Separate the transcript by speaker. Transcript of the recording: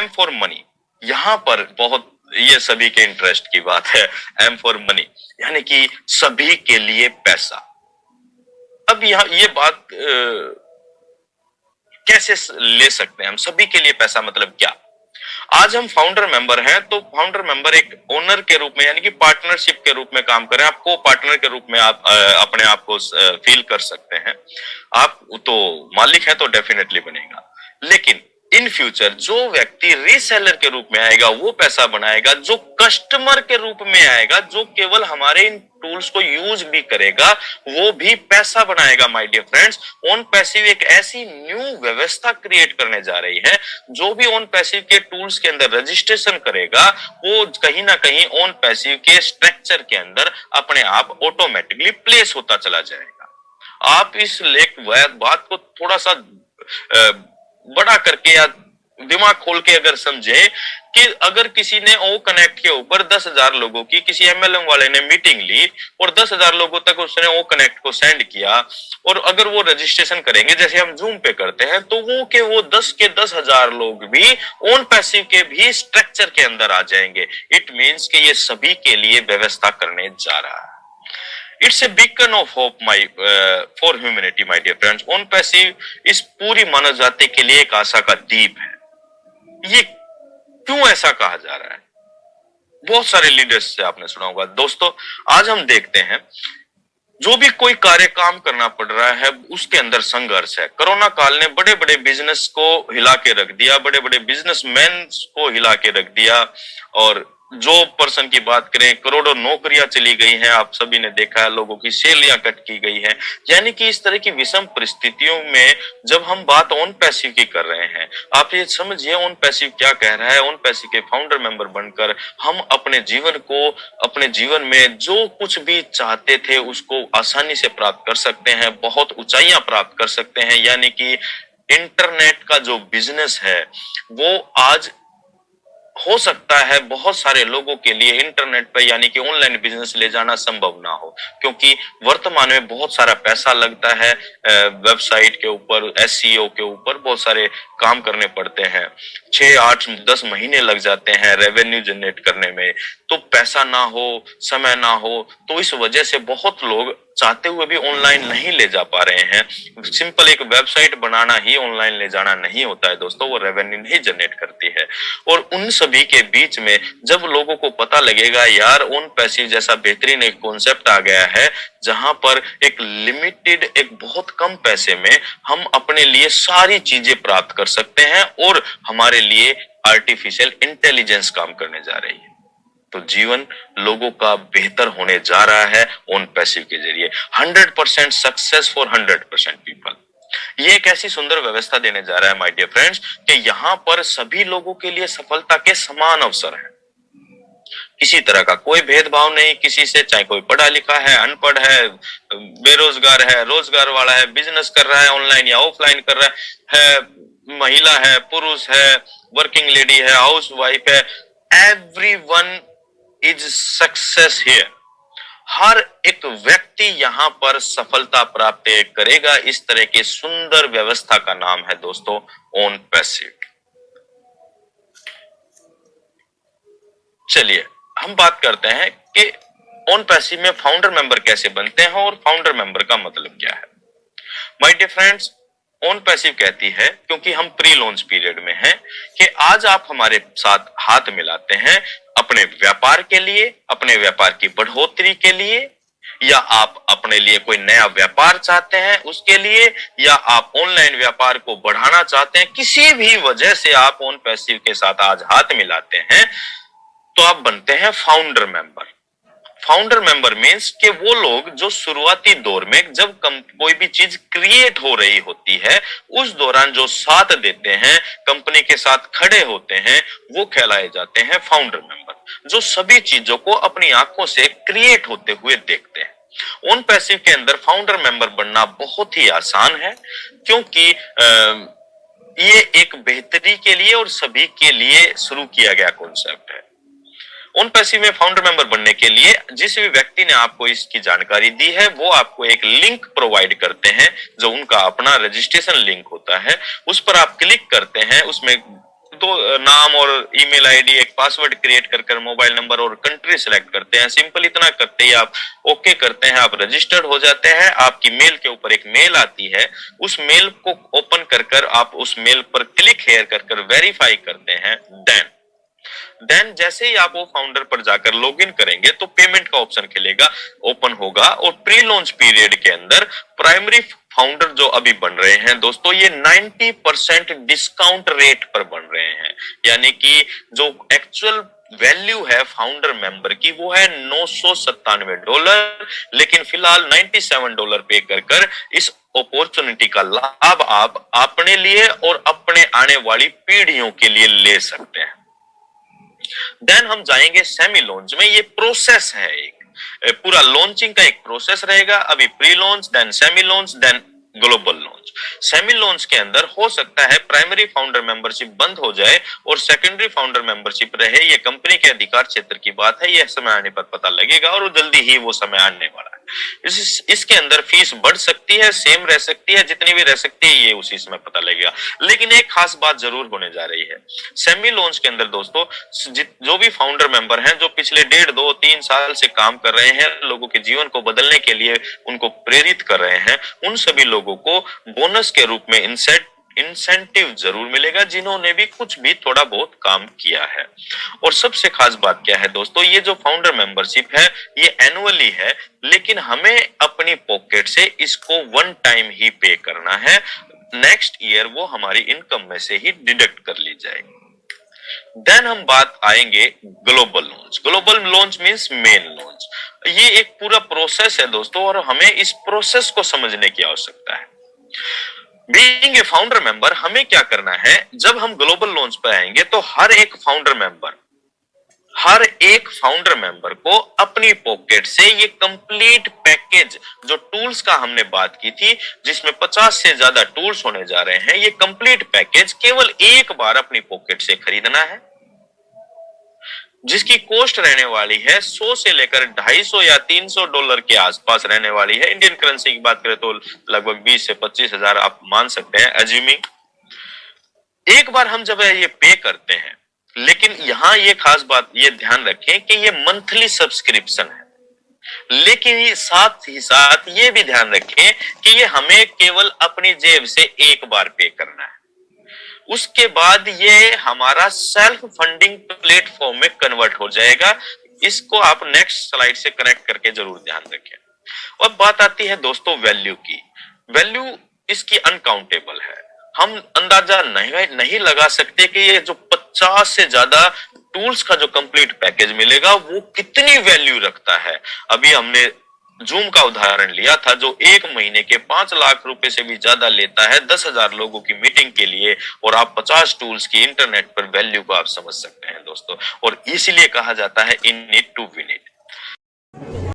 Speaker 1: M for money, यहां पर बहुत ये सभी के इंटरेस्ट की बात है। एम फॉर मनी यानी कि सभी के लिए पैसा। अब यह ये बात कैसे ले सकते हैं हम, सभी के लिए पैसा मतलब क्या? आज हम फाउंडर मेंबर हैं, तो फाउंडर मेंबर एक ओनर के रूप में यानी कि पार्टनरशिप के रूप में काम कर रहे हैं। आप को पार्टनर के रूप में आप अपने आप को फील कर सकते हैं। आप तो मालिक हैं तो डेफिनेटली बनेगा, लेकिन इन फ्यूचर जो व्यक्ति रीसेलर के रूप में आएगा वो पैसा बनाएगा, जो कस्टमर के रूप में आएगा, जो केवल हमारे इन टूल्स को यूज भी करेगा, वो भी पैसा बनाएगा। My dear friends, own passive एक ऐसी न्यू व्यवस्था क्रिएट करने जा रही है, जो भी ओन पैसिव के टूल्स के अंदर रजिस्ट्रेशन करेगा वो कहीं ना कहीं ओन पैसिव के स्ट्रक्चर के अंदर अपने आप ऑटोमेटिकली प्लेस होता चला जाएगा। आप इस एक बात को थोड़ा सा बड़ा करके या दिमाग खोल के अगर समझे कि अगर किसी ने ओ कनेक्ट के ऊपर 10,000 लोगों की किसी एमएलएम वाले ने मीटिंग ली और 10,000 लोगों तक उसने ओ कनेक्ट को सेंड किया, और अगर वो रजिस्ट्रेशन करेंगे जैसे हम जूम पे करते हैं, तो वो 10 के 10,000 लोग भी ओन पैसिव के भी स्ट्रक्चर के अंदर आ जाएंगे। इट मीन्स कि ये सभी के लिए व्यवस्था करने जा रहा है। It's a beacon of hope for humanity my dear friends. Own passive इस पूरी मानव जाति के लिए एक आशा का दीप है। ये क्यों ऐसा कहा जा रहा है? बहुत सारे लीडर्स से आपने सुना होगा। दोस्तों, आज हम देखते हैं जो भी कोई कार्य काम करना पड़ रहा है उसके अंदर संघर्ष है। कोरोना काल ने बड़े बड़े बिजनेस को हिला के रख दिया, बड़े बड़े बिजनेसमैन को हिला के रख दिया, और जो पर्सन की बात करें, करोड़ों नौकरियां चली गई हैं। आप सभी ने देखा है, लोगों की सैलरियां कट की गई हैं। यानी कि इस तरह की विषम परिस्थितियों में जब हम बात ओन पैसिव की कर रहे हैं, आप ये समझिए ओन पैसिव क्या कह रहा है। ओन पैसिव के फाउंडर मेंबर बनकर हम अपने जीवन में जो कुछ भी चाहते थे उसको आसानी से प्राप्त कर सकते हैं, बहुत ऊंचाइयां प्राप्त कर सकते हैं। यानी कि इंटरनेट का जो बिजनेस है वो आज हो सकता है बहुत सारे लोगों के लिए इंटरनेट पे यानी कि ऑनलाइन बिजनेस ले जाना संभव ना हो, क्योंकि वर्तमान में बहुत सारा पैसा लगता है वेबसाइट के ऊपर, एसईओ के ऊपर बहुत सारे काम करने पड़ते हैं। 6, 8, 10 महीने लग जाते हैं रेवेन्यू जनरेट करने में। तो पैसा ना हो, समय ना हो, तो इस वजह से बहुत लोग चाहते हुए भी ऑनलाइन नहीं ले जा पा रहे हैं। सिंपल एक वेबसाइट बनाना ही ऑनलाइन ले जाना नहीं होता है दोस्तों, वो रेवेन्यू नहीं जनरेट करती है। और उन सभी के बीच में जब लोगों को पता लगेगा यार ओन पैसिव जैसा बेहतरीन एक कॉन्सेप्ट आ गया है, जहां पर एक लिमिटेड, एक बहुत कम पैसे में हम अपने लिए सारी चीजें प्राप्त कर सकते हैं, और हमारे लिए आर्टिफिशियल इंटेलिजेंस काम करने जा रही है, तो जीवन लोगों का बेहतर होने जा रहा है ओन पैसिव के जरिए। 100% सक्सेस फॉर 100% पीपल। ये एक ऐसी सुंदर व्यवस्था देने जा रहा है माय डियर फ्रेंड्स कि यहाँ पर सभी लोगों के लिए सफलता के समान अवसर है। किसी तरह का कोई भेदभाव नहीं किसी से, चाहे कोई पढ़ा लिखा है, अनपढ़ है, बेरोजगार है, रोजगार वाला है, बिजनेस कर रहा है ऑनलाइन या ऑफलाइन कर रहा है, महिला है, पुरुष है, वर्किंग लेडी है, हाउस वाइफ है, एवरीवन इज सक्सेस हियर। हर एक व्यक्ति यहां पर सफलता प्राप्त करेगा। इस तरह की सुंदर व्यवस्था का नाम है दोस्तों ओन पैसिव। चलिए हम बात करते हैं कि ओन पैसिव में फाउंडर मेंबर कैसे बनते हैं और फाउंडर मेंबर का मतलब क्या है। My dear friends, own passive कहती है, क्योंकि हम प्री लॉन्च पीरियड में हैं, कि आज आप हमारे साथ हाथ मिलाते हैं अपने व्यापार के लिए, अपने व्यापार की बढ़ोतरी के लिए, या आप अपने लिए कोई नया व्यापार चाहते हैं उसके लिए, या आप ऑनलाइन व्यापार को बढ़ाना चाहते हैं। किसी भी वजह से आप ओन पैसिव के साथ आज हाथ मिलाते हैं तो आप बनते हैं founder member. Founder member means कि वो लोग जो शुरुआती दौर में जब कोई भी चीज क्रिएट हो रही होती है उस दौरान जो साथ देते हैं, कंपनी के साथ खड़े होते हैं, वो कहलाए जाते हैं फाउंडर मेंबर, जो सभी चीजों को अपनी आंखों से क्रिएट होते हुए देखते हैं। ओन पैसिव के अंदर फाउंडर मेंबर बनना बहुत ही आसान है, क्योंकि ये एक बेहतरी के लिए और सभी के लिए शुरू किया गया कॉन्सेप्ट है। ओन पैसिव में फाउंडर मेंबर बनने के लिए जिस भी व्यक्ति ने आपको इसकी जानकारी दी है वो आपको एक लिंक प्रोवाइड करते हैं, जो उनका अपना रजिस्ट्रेशन लिंक होता है। उस पर आप क्लिक करते हैं, उसमें तो नाम और ईमेल आईडी, एक पासवर्ड क्रिएट कर मोबाइल नंबर और कंट्री सेलेक्ट करते हैं। सिंपल इतना करते ही आप ओके करते हैं, आप रजिस्टर्ड हो जाते हैं। आपकी मेल के ऊपर एक मेल आती है, उस मेल को ओपन कर आप उस मेल पर क्लिक हेयर कर वेरीफाई करते हैं। देन जैसे ही आप वो फाउंडर पर जाकर लॉगिन करेंगे तो पेमेंट का ऑप्शन खिलेगा, ओपन होगा, और प्री लॉन्च पीरियड के अंदर प्राइमरी फाउंडर जो अभी बन रहे हैं दोस्तों, ये 90% डिस्काउंट रेट पर बन रहे हैं। यानी कि जो एक्चुअल वैल्यू है फाउंडर मेंबर की वो है $997, लेकिन फिलहाल $97 पे कर इस अपॉर्चुनिटी का लाभ आप अपने लिए और अपने आने वाली पीढ़ियों के लिए ले सकते हैं। देन हम जाएंगे सेमी लॉन्च में। ये प्रोसेस है, एक पूरा लॉन्चिंग का एक प्रोसेस रहेगा। अभी pre launch, then semi launch, then global launch. Semi launch के अंदर हो सकता है प्राइमरी फाउंडर मेंबरशिप बंद हो जाए और सेकेंडरी फाउंडर मेंबरशिप रहे। ये कंपनी के अधिकार क्षेत्र की बात है, यह समय आने पर पता लगेगा और जल्दी ही वो समय आने वाला है। इसके अंदर फीस बढ़ सकती है, सेम रह सकती है, जितनी भी रह सकती है ये उसी समय पता लगेगा। लेकिन एक खास बात जरूर होने जा रही है सेमी लॉन्च के अंदर दोस्तों, जो भी फाउंडर मेंबर हैं जो पिछले 1.5, 2, 3 साल से काम कर रहे हैं, लोगों के जीवन को बदलने के लिए उनको प्रेरित कर रहे हैं, उन सभी लोगों को बोनस के रूप में इंसेंटिव जरूर मिलेगा, जिन्होंने भी कुछ भी थोड़ा बहुत काम किया है। और सबसे खास बात क्या है दोस्तों, ये जो फाउंडर मेंबरशिप है ये एनुअली है, लेकिन हमें अपनी पॉकेट से इसको वन टाइम ही पे करना है। नेक्स्ट ईयर वो हमारी इनकम में से ही डिडक्ट कर ली जाएगी। देन हम बात आएंगे global launch. Global launch means main launch. ये एक पूरा प्रोसेस है दोस्तों, और हमें इस प्रोसेस को समझने की आवश्यकता है। बीइंग ए फाउंडर मेंबर हमें क्या करना है, जब हम ग्लोबल लॉन्च पर आएंगे तो हर एक फाउंडर मेंबर को अपनी पॉकेट से ये कंप्लीट पैकेज, जो टूल्स का हमने बात की थी जिसमें 50 से ज्यादा टूल्स होने जा रहे हैं, ये कंप्लीट पैकेज केवल एक बार अपनी पॉकेट से खरीदना है, जिसकी कॉस्ट रहने वाली है 100 से लेकर $250 या $300 के आसपास रहने वाली है। इंडियन करेंसी की बात करें तो लगभग 20 से 25 हजार आप मान सकते हैं, अज्यूमिंग। एक बार हम जब ये पे करते हैं, लेकिन यहां ये खास बात ये ध्यान रखें कि ये मंथली सब्सक्रिप्शन है, लेकिन ये साथ ही साथ ये भी ध्यान रखें कि ये हमें केवल अपनी जेब से एक बार पे करना है। उसके बाद ये हमारा सेल्फ फंडिंग प्लेटफॉर्म में कन्वर्ट हो जाएगा। इसको आप नेक्स्ट स्लाइड से कनेक्ट करके जरूर ध्यान रखें। और बात आती है दोस्तों वैल्यू की। वैल्यू इसकी अनकाउंटेबल है, हम अंदाजा नहीं लगा सकते कि ये जो 50 से ज्यादा टूल्स का जो कंप्लीट पैकेज मिलेगा वो कितनी वैल्यू रखता है। अभी हमने जूम का उदाहरण लिया था, जो 1 महीने के 5 लाख रुपए से भी ज्यादा लेता है 10,000 लोगों की मीटिंग के लिए, और आप 50 टूल्स की इंटरनेट पर वैल्यू को आप समझ सकते हैं दोस्तों। और इसीलिए कहा जाता है इन नीड टू